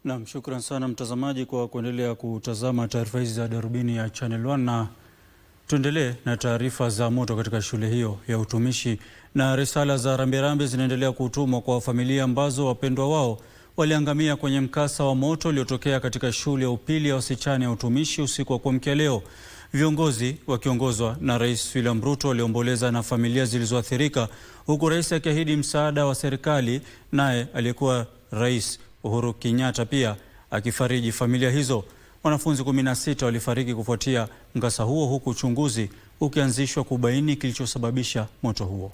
Naam, shukran sana mtazamaji kwa kuendelea kutazama taarifa hizi za Darubini ya Channel 1, na tuendelee na taarifa za moto katika shule hiyo ya utumishi. Na risala za rambirambi zinaendelea kutumwa kwa familia ambazo wapendwa wao waliangamia kwenye mkasa wa moto uliotokea katika shule ya upili ya wasichana ya utumishi usiku wa kuamkia leo. Viongozi wakiongozwa na Rais William Ruto waliomboleza na familia zilizoathirika, huku rais akiahidi msaada wa serikali, naye aliyekuwa Rais Uhuru Kenyatta pia akifariji familia hizo. Wanafunzi 16 walifariki kufuatia mkasa huo, huku uchunguzi ukianzishwa kubaini kilichosababisha moto huo.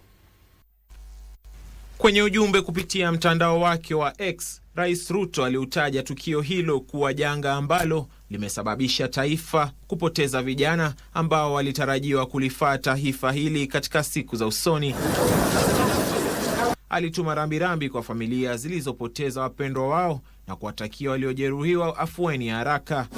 Kwenye ujumbe kupitia mtandao wake wa X, Rais Ruto aliutaja tukio hilo kuwa janga ambalo limesababisha taifa kupoteza vijana ambao walitarajiwa kulifaa taifa hili katika siku za usoni. Alituma rambirambi kwa familia zilizopoteza wapendwa wao na kuwatakia waliojeruhiwa afueni ya haraka.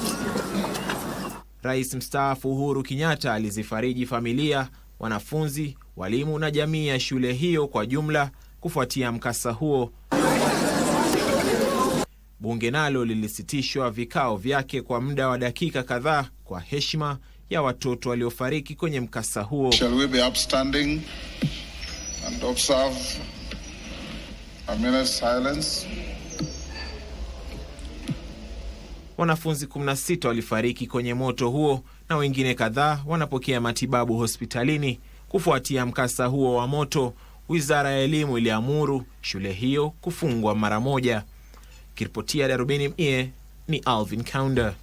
Rais mstaafu Uhuru Kenyatta alizifariji familia, wanafunzi, walimu na jamii ya shule hiyo kwa jumla kufuatia mkasa huo. Bunge nalo lilisitishwa vikao vyake kwa muda wa dakika kadhaa kwa heshima ya watoto waliofariki kwenye mkasa huo. Shall we be upstanding and observe a minute's silence? Wanafunzi 16 walifariki kwenye moto huo na wengine kadhaa wanapokea matibabu hospitalini. Kufuatia mkasa huo wa moto, Wizara ya Elimu iliamuru shule hiyo kufungwa mara moja. Kiripotia Darubini, ni Alvin Kaunda.